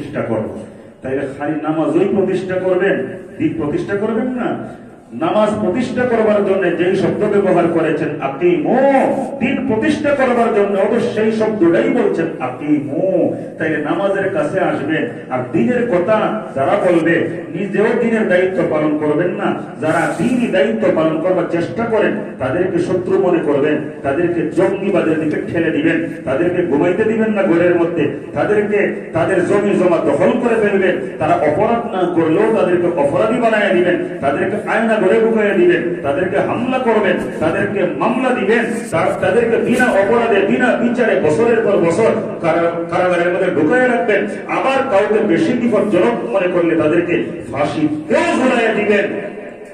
প্রতিষ্ঠা করব। তাইলে খালি নামাজই প্রতিষ্ঠা করবেন, দিন প্রতিষ্ঠা করবেন না। নামাজ প্রতিষ্ঠা করবার জন্য যেই শব্দ ব্যবহার করেছেন আকিমু, দিন প্রতিষ্ঠা করবার জন্য অবশ্যই শব্দটাই বলছেন আকিমু। তাইলে নামাজের কাছে আসবেন, আর দিনের কথা যারা বলবে নিজেও দিনের দায়িত্ব পালন করবেন না। যারা দিনই দায়িত্ব পালন করবার চেষ্টা করেন তাদেরকে শত্রু মনে করবেন, তাদেরকে জঙ্গিবাদের দিকে ঠেলে দিবেন, তাদেরকে ঘুমাইতে দিবেন না ঘরের মধ্যে, তাদেরকে তাদের জমি জমা দখল করে ফেলবেন। তারা অপরাধ না করলেও তাদেরকে অপরাধী বানায় দিবেন, তাদেরকে আয়না ঘরে ঢুকাইয়া দিবেন, তাদেরকে হামলা করবেন, তাদেরকে মামলা দিবেন, তাদেরকে বিনা অপরাধে বিনা বিচারে বছরের পর বছর কারাগারের মধ্যে ঢুকাইয়া রাখবেন। আবার কাউকে বেশি বিপজ্জনক মনে করলে তাদেরকে ফাঁসি ঝুলাইয়া দিবেন।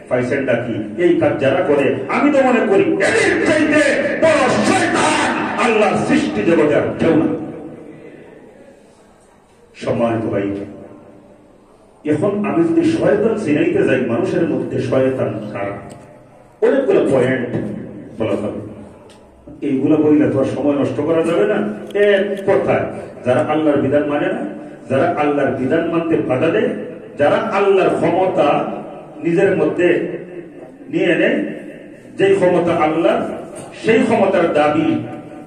ফাইসেনটা কি? এই কাজ যারা করে আমি তো মনে করি এদের চাইতে বড় শয়তান আল্লাহর সৃষ্টি জগতের কেউ না। সম্মানিত ভাই, এখন আমি যদি শয়তান চিনাইতে যাই, মানুষের মধ্যে শয়তান কারা, অনেকগুলো পয়েন্ট বলা হবে। এইগুলো বললে তো আর সময় নষ্ট করা যাবে না। এক কথায় যারা আল্লাহর বিধান মানে না, যারা আল্লাহর বিধান মানতে বাধা দেয়, যারা আল্লাহর ক্ষমতা নিজের মধ্যে নিয়ে নেয়, যেই ক্ষমতা আল্লাহ, সেই ক্ষমতার দাবি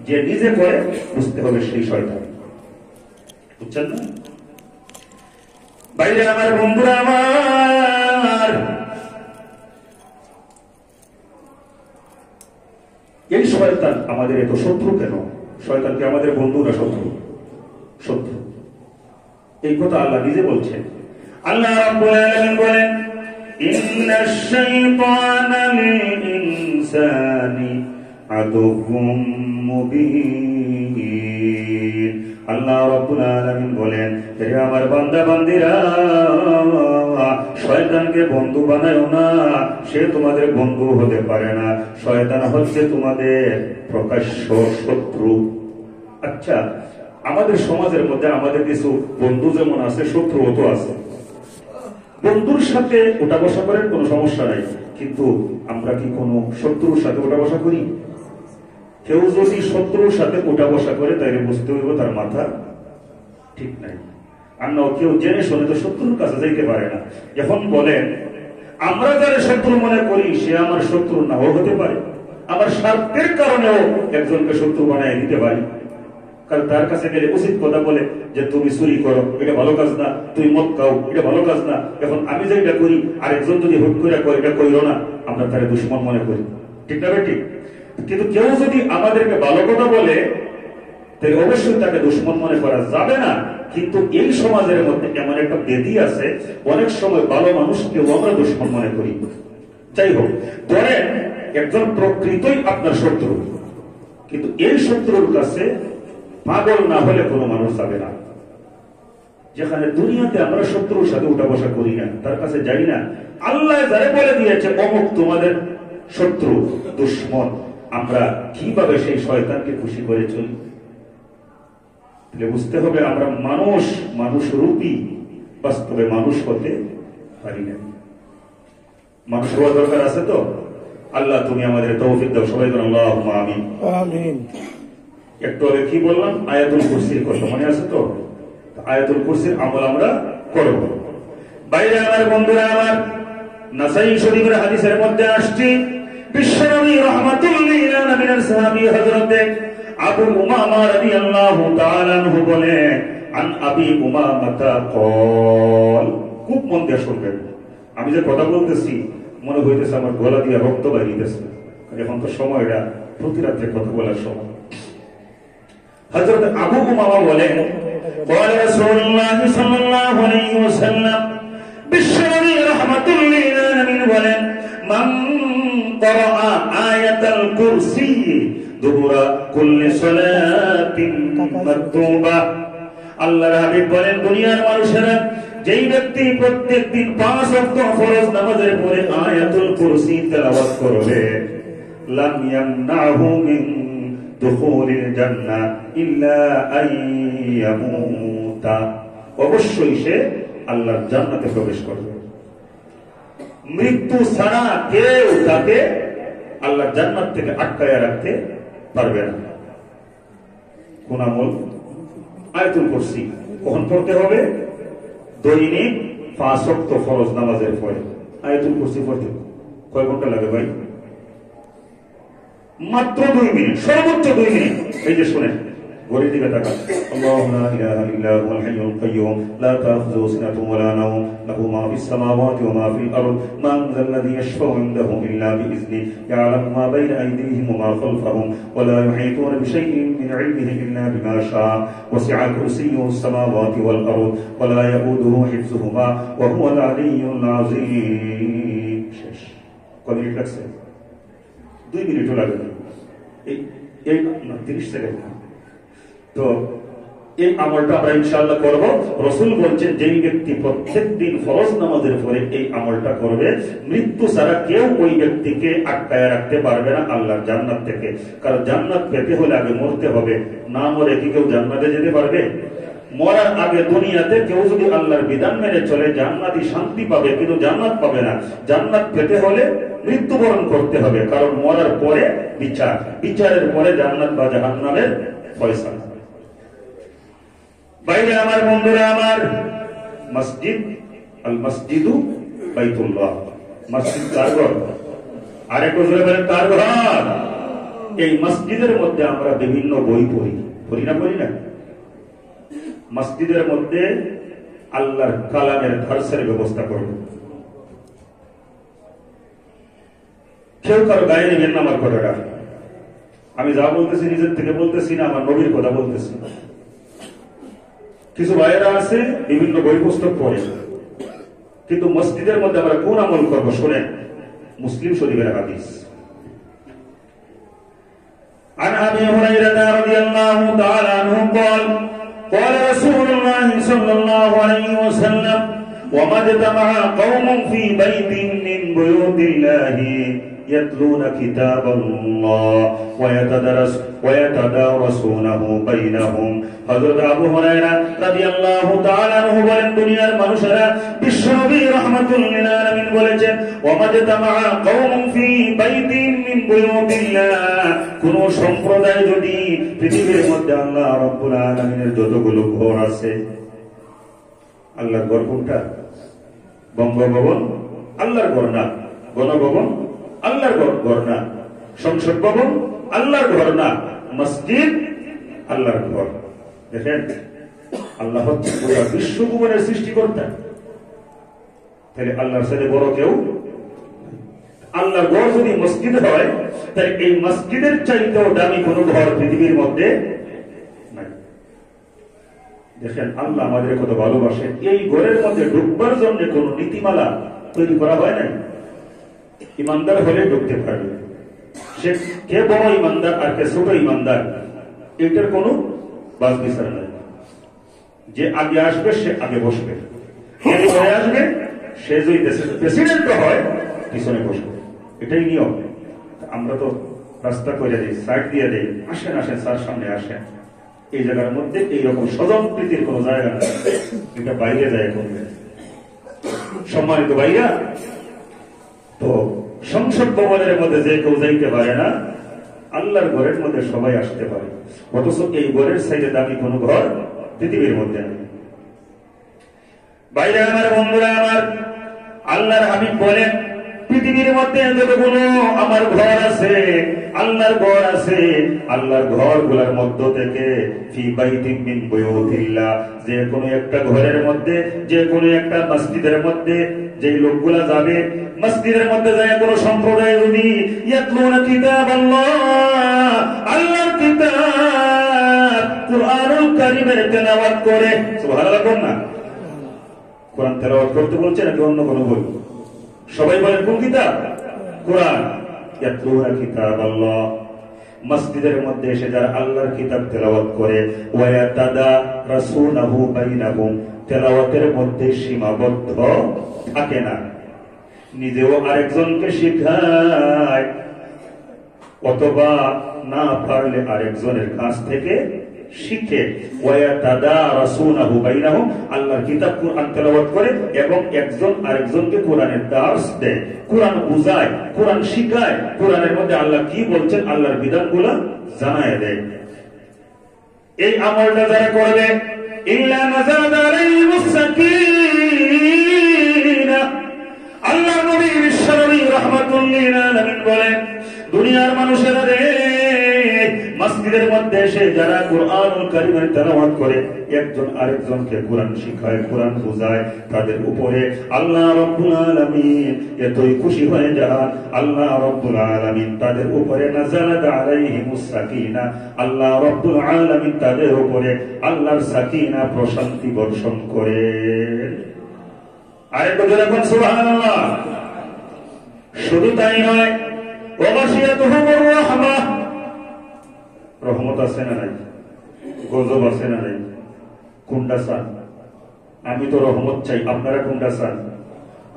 যে নিজে করে, বুঝতে হবে সেই শয়তান। বুঝছেন না? বাইরে আমার বন্ধুরা, আমার এই শয়তান আমাদের এত শত্রু কেন? শয়তানকে আমাদের বন্ধু না শত্রু? শত্রু। এই কথা আল্লাহ নিজে বলছেন। আল্লাহ রাব্বুল আলামিন বলেন, ইন্নাশ শাইতানা লিল ইনসানি আদুউম মুবিন। আল্লাহ রাব্বুল আলামিন বলেন, হে আমার বান্দা বান্দীরা, শয়তানকে বন্ধু বানায়ো না, সে তোমাদের বন্ধু হতে পারে না। শয়তান হচ্ছে তোমাদের প্রকাশ্য শত্রু। আচ্ছা, আমাদের সমাজের মধ্যে আমাদের কিছু বন্ধু যেমন আছে, শত্রুও তো আছে। বন্ধুর সাথে ওঠা বসা করেন, কোনো সমস্যা নাই, কিন্তু আমরা কি কোনো শত্রুর সাথে ওঠা বসা করি? কেউ যদি শত্রুর সাথে ওঠা বসা করে, তাইলে বুঝতে হইব তার মাথা ঠিক নাই। আর না, কেউ জেনে শুনে তো শত্রুর কাছে যাইতে পারে না। এখন বলেন, আমরা যারা শত্রু মনে করি সে আমার শত্রু নাও হতে পারে। আমার স্বার্থের কারণেও একজনকে শত্রু বানায় দিতে পারি। কারণ তার কাছে গেলে উচিত কথা বলে যে তুমি চুরি করো, এটা ভালো কাজ না, তুমি মদ খাও, এটা ভালো কাজ না। এখন আমি যেটা করি আরেকজন যদি হুট করে করে এটা করিও না, আমরা তারে দুশ্মন মনে করি। ঠিক না ঠিক? কিন্তু কেউ যদি আমাদেরকে ভালো কথা বলে, তাই অবশ্যই তাকে দুশ্মন মনে করা যাবে না। কিন্তু এই সমাজের মধ্যে এমন একটা বেদি আছে, অনেক সময় ভালো মানুষকেও আমরা দুশ্মন মনে করি। যাই হোক, ধরেন একজন প্রকৃতই আপনার শত্রু, কিন্তু এই শত্রুর কাছে পাগল না হলে কোনো মানুষ যাবে না। যেখানে দুনিয়াতে আমরা শত্রুর সাথে উঠা বসা করি না, তার কাছে যাই না, আল্লাহ যারা বলে দিয়েছে অমুক তোমাদের শত্রু দুশ্মন, আমরা কিভাবে সেই শয়তানকে খুশি করে চলি? বুঝতে হবে আমরা মানুষ রূপী, বাস্তবে মানুষ হতে পারি না। মানুষ হওয়া দরকার আছে তো। আল্লাহ তুমি আমাদের তৌফিক দাও। সবাই বলেন আল্লাহুম্মা আমিন। আমিন। একটু আগে কি বললাম? আয়াতুল কুরসির কথা মনে আছে তো? আয়াতুল কুরসির আমল আমরা করব। বাইরে আমার বন্ধুরা, আমার নাসাই শরীফের হাদিসের মধ্যে আসছে, বিশ্বনবী রাহমাতুল লিল আলামিনের সাহাবী হযরত আবু উমামা রাদিয়াল্লাহু তাআলা আনহু বলেন, আন আবি উমামা ক্বাল, খুব মন দিয়ে শুনবেন। আমি যে কথা বলতেছি মনে হইতেছে আমার গলা দিয়ে রক্ত বাইরিতেছে। এখন তো সময়টা প্রতি রাত্রে কথা বলার সময়। হযরত আবু উমামা বলেন, قال رسول الله صلى الله عليه وسلم, বিশ্বনবী রাহমাতুল লিল আলামিন বলেন, মান ক্বারা আয়াতাল কুরসি দুবুরা কুল্লি সালাতিন মাকতুবা। আল্লাহর হাবিব বলেন, দুনিয়ার মানুষেরা যেই ব্যক্তি প্রত্যেক দিন 5 ওয়াক্ত ফরজ নামাজের পরে আয়াতুল কুরসি তেলাওয়াত করবে, লাম ইয়ামনাহু মিন দুখুলিল জান্নাহ ইল্লা আইয়ামুতা, অবশ্যই সে আল্লাহর জান্নাতে প্রবেশ করবে। মৃত্যু ছাড়া কেউ তাকে আল্লাহর জান্নাত থেকে আটকায়া রাখতে পারবে না। কোন আমল? আয়াতুল কুরসি। কখন পড়তে হবে? দৈনিক 5 ওয়াক্ত ফরজ নামাজের পরে আয়াতুল কুরসি পড়তে কয় ঘন্টা লাগে ভাই? মাত্র 2 মিনিট, সর্বোচ্চ 2 মিনিট। এই যে শুনেন, ঘড়ির দিকে তাকান। আল্লাহু লা ইলাহা ইল্লা হুয়াল হাইয়ুল কাইয়্যুম লা তাখুযুহু সিনাতুন ওয়া লা নাওম লাহু মা ফিস সামাওয়াতি ওয়া মা ফিল আরদ মান যাল্লাযী ইয়াশফাউ ইনদাহু ইল্লা বিইذনিহি ইয়ালামু মা বাইনা আইদিহিম ওয়া মা খালফাহুম ওয়া লা ইউহীতুনা বিশাইইন মিন ইলমিহি ইল্লা বিমা শাআ ওয়াসি'a কুরসিয়্যুহু সামাওয়াতি ওয়াল আরদ ওয়া লা ইয়াউদুহু হিফযুহুমা ওয়া হুয়াল আলিয়্যুল আযীম। শেষ। কত মিনিট লাগছে? 2 মিনিটও লাগে না। এই 30 সেকেন্ড। তো এই আমলটা আমরা ইনশাআল্লাহ করব। রাসূল বলেন যেই ব্যক্তি প্রত্যেকদিন ফরজ নামাজের পরে এই আমলটা করবে, মৃত্যু ছাড়া কেউ ওই ব্যক্তিকে আটকায় রাখতে পারবে না আল্লাহর জান্নাত থেকে। কারণ জান্নাত পেতে হলে আগে মরতে হবে, না মরে কি কেউ জান্নাতে যেতে পারবে? মরার আগে দুনিয়াতে কেউ যদি আল্লাহর বিধান মেনে চলে জান্নাতি শান্তি পাবে, কিন্তু জান্নাত পাবে না। জান্নাত পেতে হলে মৃত্যুবরণ করতে হবে, কারণ মরার পরে বিচার, বিচারের পরে জান্নাত বা জাহান্নামের ফয়সালা। বাইরে আমার বন্ধুরা আমার, মসজিদ আল মসজিদু বাইতুল্লাহ, মসজিদ কার ঘর? আরেক বছরে বলেন কার ঘর? এই মসজিদের মধ্যে আমরা বিভিন্ন বই পড়ি না পড়ি না? মসজিদের মধ্যে আল্লাহর কালামের দর্শের ব্যবস্থা করব। কেউ কারো গায়ে নেবেন না আমার কথাটা। আমি যা বলতেছি নিজের থেকে বলতেছি না, আমার নবীর কথা বলতেছি। কিছু ভাইয়েরা আছে বিভিন্ন বই পুস্তক পড়ে, কিন্তু মসজিদের মধ্যে আমরা কোন আমল করবো শোনেন। মুসলিম শরীফের হাদিস, عن أبي هريرة رضي الله تعالى عنه قال قال رسول الله صلى الله عليه وسلم وما اجتمع قوم في بيت من بيوت الله يتلون كتاب الله ويتدارسونه بينهم। হযরত আবু হুরায়রা রাদিয়াল্লাহু তাআলা আনহু বলেন, দুনিয়ার মানুষেরা বিশ্বনবী রাহমাতুল লিল আলামিন বলেছেন, ওয়ামাজতামা কওমুন ফি বাইতিন মিন বুয়ুতিল্লাহ, কোন সম্প্রদায় যদি পৃথিবীর মধ্যে আল্লাহ রাব্বুল আলামিনের যতগুলো ঘর আছে, আল্লাহর ঘর কোনটা? বঙ্গভবন আল্লাহর ঘর না, গণভবন আল্লাহর ঘর না, সংসদ ভবন আল্লাহর ঘর না, মসজিদ আল্লাহর ঘর। দেখেন, আল্লাহ হচ্ছে পুরো বিশ্বভুবনের সৃষ্টিকর্তা। তাহলে আল্লাহর সাথে বড় কেউ? আল্লাহর ঘর যদি মসজিদ হয়, তাহলে এই মসজিদের চাইতেও দামি কোন ঘর পৃথিবীর মধ্যে নাই। দেখেন আল্লাহ আমাদের কত ভালোবাসে। এই ঘরের মধ্যে ঢুকবার জন্য কোন নীতিমালা তৈরি করা হয় নাই। ইমানদার হলে ঢুকতে পারবে। সে কে বড় ইমানদার আর কে ছোট ইমানদার, এটার কোন বাস বিচার নাই। যে আগে আসবে সে আগে বসবে, যে পরে আসবে সে যদি দেশের প্রেসিডেন্ট হয় পিছনে বসবে, এটাই নিয়ম। আমরা তো রাস্তা করে দিই, সাইড দিয়ে দিই, আসেন আসেন স্যার সামনে আসেন। এই জায়গার মধ্যে এইরকম স্বজনপ্রীতির কোন জায়গা নেই, এটা বাইরে যায় করবে। সম্মানিত ভাইয়া, তো সংসদ ভবনের মধ্যে যে কেউ যাইতে পারে না, আল্লাহর ঘরের মধ্যে সবাই আসতে পারে। অথচ এই ঘরের সাইডে দামি কোন ঘর পৃথিবীর মধ্যে নেই। বাইরে আমার বন্ধুরা আমার, আল্লাহর হাবিব বলেন, পৃথিবীর মধ্যে যতগুলো আমার ঘর আছে, আল্লাহর ঘর আছে, আল্লাহর ঘর গুলার মধ্য থেকে ফি বাইতিন মিন বুয়ুতিল্লাহ, যে কোনো একটা ঘরের মধ্যে, যে কোনো একটা মসজিদের মধ্যে যে লোকগুলা যাবে, মসজিদের মধ্যে যায় কোন সম্প্রদায় যদি ইয়াতলুনা কিতাবাল্লাহ, আল্লাহর কিতাব কুরআনুল কারীমের তেলাওয়াত করে। সুবহানাল্লাহ। কোন না কোরআন তেলাওয়াত করতে বলছে নাকি অন্য কোনো বই? সবাই বলেন কোন কিতাব? কোরআন। ইয়াতলুনা কিতাবাল্লাহ, মসজিদের মধ্যে এসে যারা আল্লাহর কিতাব তেলাওয়াত করে, ওয়ায়াতাদারাসুনাহু বাইনাহুম, তেলাওয়াতের মধ্যে সীমাবদ্ধ থাকে না, নিজেও আরেকজনকে শিখায়, অথবা না পারলে আরেকজনের কাছ থেকে শিখে। ওয়ায়াতাদারাসুনাহু বাইনাহুম, আল্লাহর কিতাব কুরআন তেলাওয়াত করে এবং একজন আরেকজনকে কোরআনের দার্স দেয়, কোরআন বুঝায়, কোরআন শিখায়, কোরআনের মধ্যে আল্লাহ কি বলছেন আল্লাহর বিধানগুলো জানায় দেয়। এই আমলটা যারা করবে, ইল্লা নাযালা আলাইহিমুস সাকিন, মসজিদের মধ্যে এসে যারা কুরআনুল কারীমের তেলাওয়াত করে, একজন আরেকজনকে কোরআন শিখায়, কোরআন বোঝায়, তাদের উপরে আল্লাহ রাব্বুল আলামিন এতই খুশি হয়ে যান, আল্লাহ রাব্বুল আলামিন তাদের উপরে নাযালাত আলাইহিমুস সাকিনা, আল্লাহ রাব্বুল আলামিন তাদের উপরে আল্লাহর সাকিনা প্রশান্তি বর্ষণ করে। আরেকটু জোরে বলুন সুবহানাল্লাহ। শুধু তাই নয়, ওয়াশিয়াতুহুমুর রাহমাহ, রহমত আছে না নাই? গজব আছে না নাই? কোনটা চান? আমি তো রহমত চাই, আপনারা কোনটা চান?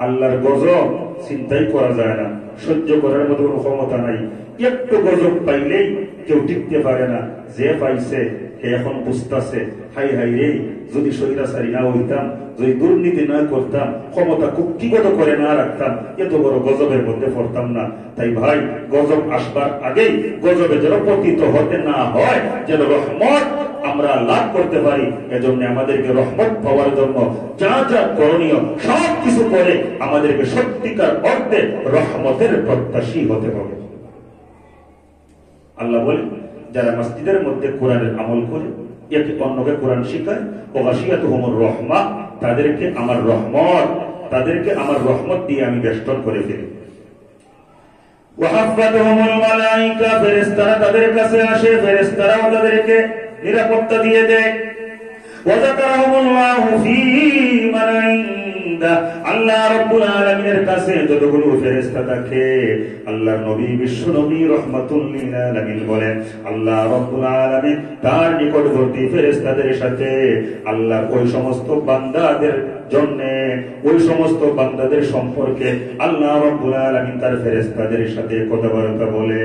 আল্লাহর গজব চিন্তাই করা যায় না, সহ্য করার মতো কোনো ক্ষমতা নাই। একটু গজব পাইলেই কেউ টিকতে পারে না। যে পাইছে এখন বুঝতেছে, হাই হাই রে, যদি স্বৈরাচারী না হইতাম, যদি দুর্নীতি না করতাম, ক্ষমতা কুক্ষিগত করে না রাখতাম, এত বড় গজবের মধ্যে পড়তাম না। তাই ভাই, গজব আসবার আগেই গজবে যেন পতিত হতে না হয়, যেন রহমত আমরা লাভ করতে পারি। এজন্য আমাদেরকে রহমত পাওয়ার জন্য যা যা করণীয় সব কিছু করে আমাদেরকে সত্যিকার অর্থে রহমতের প্রত্যাশী হতে হবে। আল্লাহ বলে, যারা মসজিদের মধ্যে কোরআনের আমল করে, একে অন্যকে কোরআন শিখায়, ওয়াশিয়াতুহুমুর রাহমাহ, তাদেরকে আমার রহমত দিয়ে আমি বেষ্টন করে ফেলি। ওয়াহাফাতুহুমুল মালায়েকা, ফেরেশতারা তাদের কাছে আসে, ফেরেশতারাও তাদেরকে নিরাপত্তা দিয়ে দেয়। ওয়াযাকারাহুমুল্লাহু ফী মান ইনদা, আল্লাহ রাব্বুল আলামিনের কাছে যতগুলো ফেরেশতা থাকে, আল্লাহর নবী বিশ্ব নবী রাহমাতুল লিল আলামিন বলেন, আল্লাহ রাব্বুল আলামিন তার নিকটবর্তী ফেরেশতাদের সাথে আল্লাহর ওই সমস্ত বান্দাদের জন্য, ওই সমস্ত বান্দাদের সম্পর্কে আল্লাহ রাব্বুল আলামিন তার ফেরেশতাদের সাথে কথাবার্তা বলে।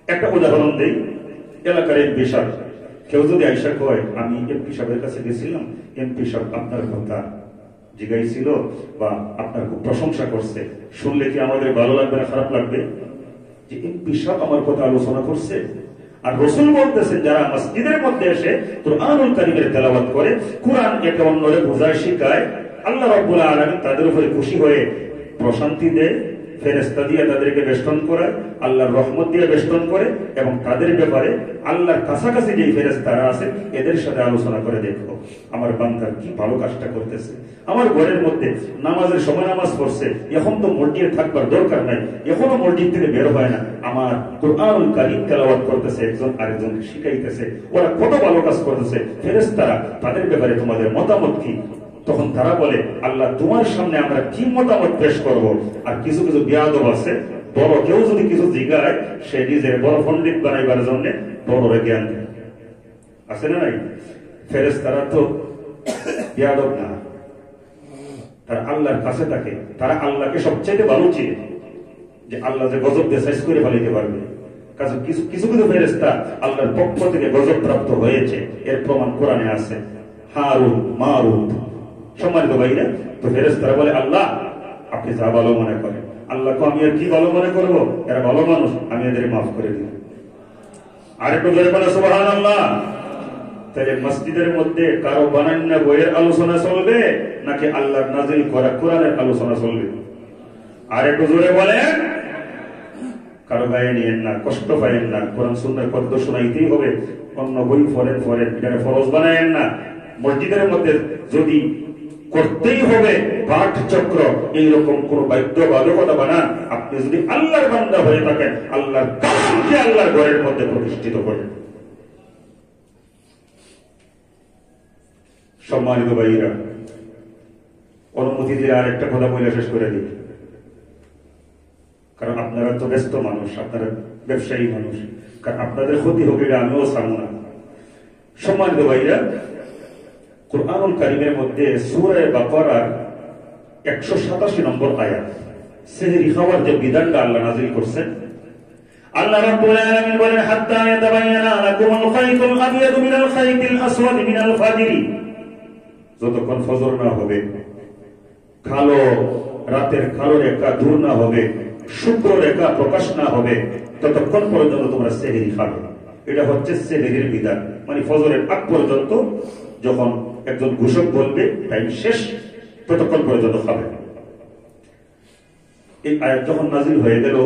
একটা উদাহরণ দেই। এলাকার এমপি সাহেব, কেউ যদি আইসা কয়, আমি এমপি সাহেবের কাছে গেছিলাম, এমপি সাহেব আপনার কথা জিগাইছিল বা আপনার খুব প্রশংসা করছে, শুনলে কি আমাদের ভালো লাগবে না খারাপ লাগবে? যে এমপি সাহেব আমার কথা আলোচনা করছে। আর রাসূল বলতেছেন, যারা মসজিদের মধ্যে এসে কুরআনুল কারীমের তেলাওয়াত করে, কুরআন একে অন্যরে বোঝায়, শিখায়, আল্লাহ রাব্বুল আলামিন তাদের উপরে খুশি হয়ে প্রশান্তি দেয়, ফেরেশতা দিয়ে তাদেরকে বেষ্টন করে, আল্লাহর রহমত দিয়ে বেষ্টন করে, এবং তাদের ব্যাপারে আল্লাহর কাছাকাছি যে ফেরেশতারা আছে এদের সাথে আলোচনা করে, দেখো আমার বান্দা কি ভালো কাজটা করতেছে, আমার ঘরের মধ্যে নামাজের সময় নামাজ পড়ছে, এখন তো মসজিদে থাকবার দরকার নাই, এখনো মসজিদ থেকে বের হয় না, আমার কুরআনুল কারীম তেলাওয়াত করতেছে, একজন আরেকজনকে শিখাইতেছে, ওরা কত ভালো কাজ করতেছে। ফেরেশতারা তাদের ব্যাপারে তোমাদের মতামত কি? তখন তারা বলে, আল্লাহ তোমার সামনে আমরা কি মতামত পেশ করব? আর কিছু কিছু বেয়াদব আছে, বড় কেউ যদি কিছু জিজ্ঞায়, সে নিজের বড় পণ্ডিত বানাইবার জন্য বড়রে জ্ঞান দেয়, আছে না নাই? ফেরেশতারা তো বেয়াদব না, তারা আল্লাহর কাছে থাকে, তারা আল্লাহকে সবচাইতে ভালো চিনে, যে আল্লাহ যে গজব দিয়ে সাইজ করে ফেলাইতে পারবে। কারণ কিছু কিছু ফেরেশতা আল্লাহর পক্ষ থেকে গজব প্রাপ্ত হয়েছে, এর প্রমাণ কোরআনে আছে। হারুত মারুত, সম্মানিত ভাইরা, তো ফেরেশতারা বলে, আল্লাহ আপনি যা ভালো মনে করেন। আল্লাহকে আমি আর কি ভালো মনে করবো, এরা ভালো মানুষ, আমি এদের মাফ করে দিই। আরেকটু জোরে বলে সুবহানাল্লাহ। তাহলে মসজিদের মধ্যে কারো বানান্য বইয়ের আলোচনা চলবে নাকি আল্লাহর নাজিল করা কোরআনের আলোচনা চলবে? আরেকটু জোরে বলেন। কারো গায়ে নিয়েন না, কষ্ট পাইয়েন না, কোরআন সুন্নাহর কথা তো শোনাইতেই হবে, অন্য বই ফরেন এখানে ফরজ বানায়েন না। মসজিদের মধ্যে যদি করতেই হবে পাঠ চক্র, এইরকম কোন বাধ্যবাধকতা বানান, আপনি যদি আল্লাহর বান্দা হয়ে থাকেন, আল্লাহর কালামকে আল্লাহর ঘরের মধ্যে প্রতিষ্ঠিত করেন। সম্মানিত ভাইরা, অনুমতি দিয়ে আর একটা কথা বলে শেষ করে দিই, কারণ আপনারা তো ব্যস্ত মানুষ, আপনারা ব্যবসায়ী মানুষ, কারণ আপনাদের ক্ষতি হোক এটা আমিও চাই না। সম্মানিত ভাইরা, কুরআনুল কারীমের মধ্যে সূরা বাকারার 187 নম্বর আয়াত, সেহরি খাওয়ার যে বিধানটা আল্লাহ নাযিল করছেন, আল্লাহ রাব্বুল আলামিন বলেন, হাত্তা ইয়াতাবায়ানা লাকুমুল খায়তুল আবয়াদু মিনাল খায়তিল আসওয়াদি মিনাল ফাজর, যতক্ষণ ফজর না হবে, কালো রাতের কালো রেখা দূর না হবে, শুভ্র রেখা প্রকাশ না হবে, ততক্ষণ পর্যন্ত তোমরা সেহরি খাবে। এটা হচ্ছে সেহরির বিধান, মানে ফজরের আগ পর্যন্ত যখন একজন ঘোষক বলবে টাইম শেষ, ততক্ষণ পর্যন্ত খাবে। এই আয়াত যখন নাযিল হয়ে গেল,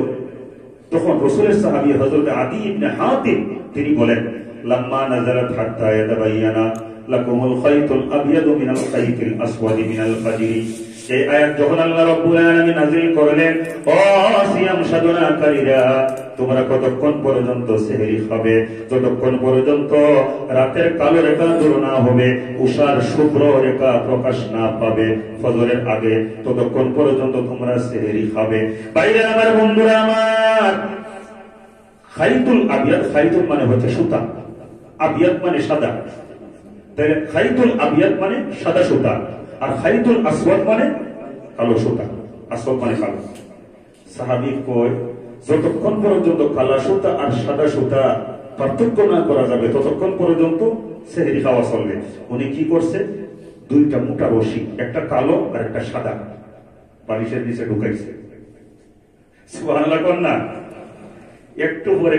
তখন রাসূলের সাহাবী হযরত আদী ইবনে হাতিম তিনি বলেন, লাম্মা নাযালাত হাত্তা ইয়াতাবায়ানা লাকুমুল খাইতুল আবয়াদু মিনাল খাইতিল আসওয়াদি মিনাল ফাজরি। এই আয়াত যখন আল্লাহ রাব্বুল আলামিন নাযিল করলেন, ও সিয়াম সাধনাকারীরা, তোমরা কতক্ষণ পর্যন্ত সেহরি খাবে? যতক্ষণ পর্যন্ত রাতের কালো রেখা দূর না হবে, উষার শুভ্র রেখা প্রকাশ না পাবে ফজরের আগে, ততক্ষণ পর্যন্ত তোমরা সেহরি খাবে। বাইরে আমার বন্ধুরা আমার, খাইতুল আবিয়াদ, খাইতুল মানে হচ্ছে সুতা, আবিয়াদ মানে সাদা। তাই খাইতুল আবিয়াদ মানে সাদা সুতা, আর খাইতুল আসওয়াদ মানে কালো সুতা। আসওয়াদ মানে কালো। সাহাবী কয়, যতক্ষণ পর্যন্ত কালা সুতা আর সাদা সুতা পার্থক্য না করা যাবে ততক্ষণ পর্যন্ত সেহরি খাওয়া চলবে। উনি কি করছে, দুইটা মোটা রশি, একটা কালো আর একটা সাদা, বালিশের নিচে ঢুকাইছে। সুবহানাল্লাহ কোন না? একটু পরে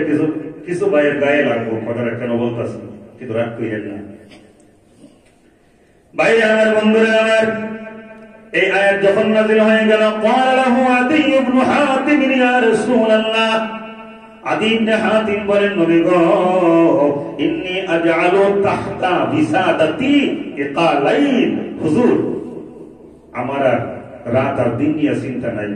কিছু ভাইয়ের গায়ে লাগবো, কথাটা কেন বলতেছি, কিন্তু রাগ কইরেন না। ভাই আমার, বন্ধুরা আমার, এই আয়াত যখন নাযিল হয়ে গেল, ক্বালা লাহু আদী ইবনে হাতিম ইয়া রাসূলুল্লাহ, আদী ইবনে হাতিম বলেন, নবী গো, ইন্নী আজআলু তাহতা বিসাদাতি ইকালাইন। হুজুর, আমার রাত আর দিন নিয়ে চিন্তা নাই,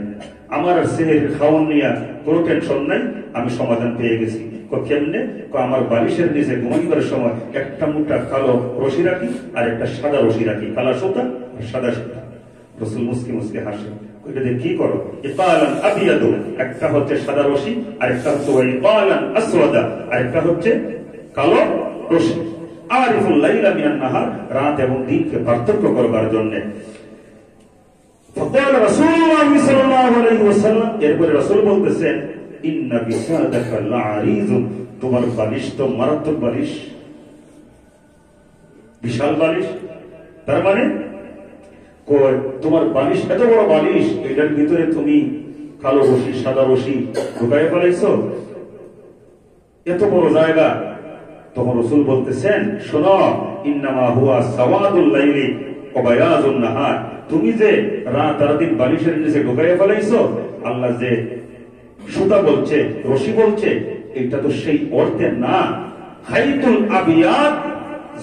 আমার সেহরি খাওয়ান নিয়ে কোনো টেনশন নাই, আমি সমাধান পেয়ে গেছি। কেমনে? আমার বালিশের নিচে ঘুমাইবার সময় একটা মোটা কালো রশি রাখি আর একটা সাদা রশি রাখি, কালা সুতা আর সাদা সুতা। রাসূল মুস্কি মুস্কি হাসেন, ওইটা দিয়ে কি করো? ইকালান আবিয়াদু, একটা হচ্ছে সাদা রশি আর একটা হচ্ছে ইকালান আসওয়াদা, আর একটা হচ্ছে কালো রশি। আরিফুল লাইলা মিনান নাহার, রাত এবং দিনকে পার্থক্য করবার জন্য। فقال رسول الله صلى الله عليه وسلم, এরপরে রাসূল বলতেছেন, ইন্না বিসাদাকা লা'রিজুন, তোমার বালিশ তো মারাত্মক বালিশ, বিশাল বালিশ। তার মানে তোমার বালিশ এত বড় বালিশ, এটার ভিতরে তুমি কালো রশি সাদা রশি ঢুকাইয়া ফেলাইছো, এত বড় জায়গা। তখন রাসূল বলতেছেন, শোনো, ইন্নামা হুয়া সাওয়াদুল লাইলি ওয়া বায়াজুন নাহার, তুমি যে রাত আর দিন বালিশের নিচে ঢুকাইয়া ফেলাইছো, আল্লাহ যে সুতা বলছে, রশি বলছে, এটা তো সেই অর্থে না। খাইতুল আবিয়াদ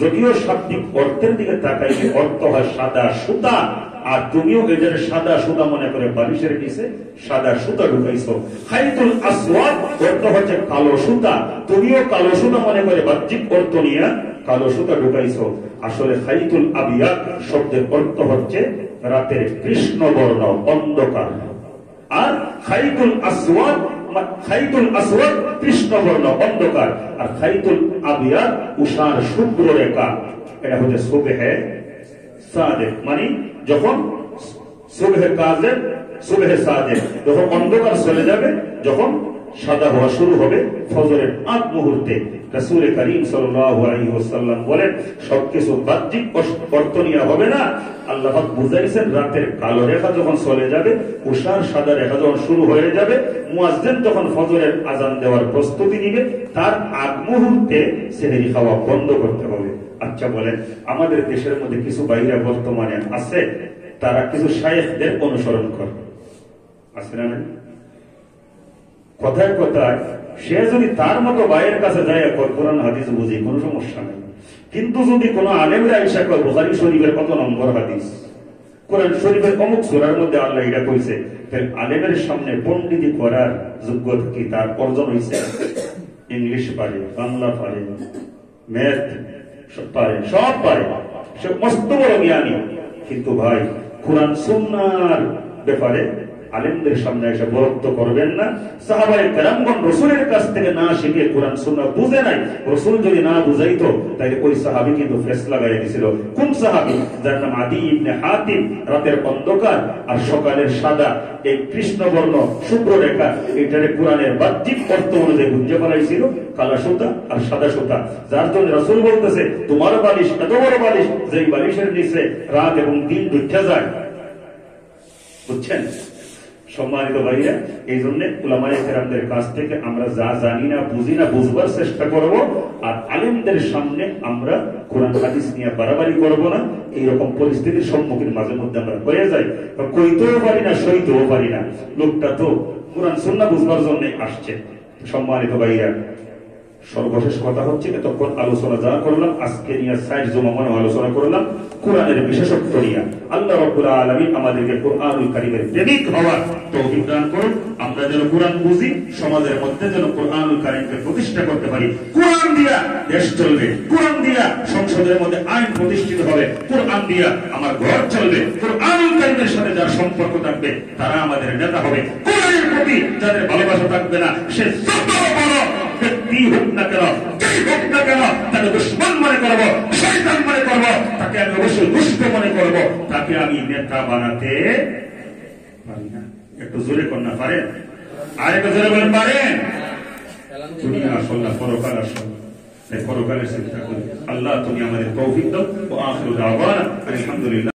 যদিও শাব্দিক অর্থের দিকে তাকাইলে অর্থ হয় সাদা সুতা, আর তুমিও এদের সাদা সুতা মনে করে বালিশের নিচে সাদা সুতা ঢুকাইছো। খাইতুল আসওয়াদ অর্থ হচ্ছে কালো সুতা, তুমিও কালো সুতা মনে করে বাহ্যিক অর্থ নিয়ে কালো সুতা ঢুকাইছো। আসলে খাইতুল আবিয়াদ শব্দের অর্থ হচ্ছে রাতের কৃষ্ণ বর্ণ অন্ধকার, আর খাইতুল আসওয়াদ, খাইতুল আসওয়াদ কৃষ্ণ বর্ণ অন্ধকার, আর খাইতুল আবিয়াদ উষার শুভ্র রেখা। এটা হচ্ছে সুবহে সাদেক, মানে যখন সুবহে কাযেব, সুবহে সাদেক, যখন অন্ধকার চলে যাবে, যখন সাদা হওয়া শুরু হবে ফজরের আগ মুহূর্তে। রাসূল করিম সাল্লাল্লাহু আলাইহি ওয়াসাল্লাম বলেন, সবকিছু বাহ্যিক অর্থ নিয়ে হবে না। আল্লাহ পাক বুঝাইছেন, রাতের কালো রেখা যখন চলে যাবে, উষার সাদা রেখা যখন শুরু হয়ে যাবে, মুয়াজ্জিন যখন ফজরের আজান দেওয়ার প্রস্তুতি নিবে, তার আগ মুহূর্তে সেহরি খাওয়া বন্ধ করতে হবে। আচ্ছা বলেন, আমাদের দেশের মধ্যে কিছু বাইরা বর্তমানে আছে, তারা কিছু শায়েখদের অনুসরণ করে, আছে না? কথায় কথায় সে যদি তার মতো বাইরের কাছে যায়, কোরআন হাদিস বুঝি, কোনো সমস্যা নেই। কিন্তু যদি কোনো আলেমরা এসে কয় বুখারী শরীফের কত নম্বর হাদিস, কোরআন শরীফের অমুক সূরার মধ্যে আল্লাহ এটা কইছে, তাহলে আলেমের সামনে পণ্ডিতি করার যোগ্যতা কি তার অর্জন হয়েছে? ইংলিশ পারে, বাংলা পারে, ম্যাথ পারে, সব পারে, সে মস্ত বড় জ্ঞানী, কিন্তু ভাই কোরআন সুন্নাহর ব্যাপারে আলেমদের সামনে এসে বরত্ব করবেন না। সাহাবায়ে কেরামগণ রাসূলের কাছ থেকে না শিখে কোরআন সুন্নাহ বুঝে নাই। রাসূল যদি না বুঝাইতো, তাহলে ওই সাহাবী কিন্তু ফেসলা লাগাই দিছিল। কোন সাহাবী? যার নাম আদী ইবনে হাতিম। রাতের অন্ধকার আর সকালের সাদা, এই কৃষ্ণবর্ণ শুভ্র রেখা, এটারে কোরআনের বাহ্যিক অর্থ অনুযায়ী বুঝে ফেলাইছিল কালা সুতা আর সাদা সুতা। যার জন্য রাসূল বলতেছে, তোমার বালিশ এত বড় বালিশ, যেই বালিশের নিচে রাত এবং দিন দুইটা যায়। বুঝছেন? সম্মানিত ভাইরা, এই জন্য উলামায়ে কেরামদের কাছ থেকে আমরা যা জানি না বুঝি না বুঝবার চেষ্টা করব, আর আলেমদের সামনে আমরা কোরআন হাদিস নিয়ে বাড়াবাড়ি করব না। এইরকম পরিস্থিতির সম্মুখীন মাঝে মধ্যে আমরা হয়ে যাই, কইতেও পারি না সইতেও পারি না। লোকটা তো কোরআন সুন্নাহ বুঝবার জন্য আসছে। সম্মানিত ভাইরা, সর্বশেষ কথা হচ্ছে এতক্ষণ আলোচনা যা করলাম, আজকে নিয়ে ৬০ জমানো আলোচনা করলাম কোরআনের বিশেষত্ব নিয়ে। আল্লাহ রাব্বুল আলামিন আমাদেরকে কোরআনুল কারীমের প্রেমিক হওয়ার তৌফিক দান করুন। আমরা যেন কোরআন বুঝি, সমাজের মধ্যে যেন কোরআনুল কারীমকে প্রতিষ্ঠা করতে পারি। কোরআন দিয়া দেশ চলবে, কোরআন দিয়া সংসদের মধ্যে আইন প্রতিষ্ঠিত হবে, কোরআন দিয়া আমার ঘর চলবে। কোরআনুল কারীমের সাথে যার সম্পর্ক থাকবে তারা আমাদের নেতা হবে। কোরআনের প্রতি যাদের ভালোবাসা থাকবে না, সে যত বড় ব্যক্তি হোক না কেন, যেই হোক না কেন, তাকে দুশমন মনে করবো, শয়তান মনে করবো, তাকে আমি অবশ্যই দুষ্ট মনে করবো, তাকে আমি নেতা বানাতে পারি না। একটু জোরে কর না পারেন? আর একটু জোরে বলেন পারেন? দুনিয়া আসল না, পরকাল আসল। তাই পরকালের চিন্তা করি। আল্লাহ তুমি আমাদের তৌফিক দাও। আখিরু দাওয়ানা আলহামদুলিল্লাহ।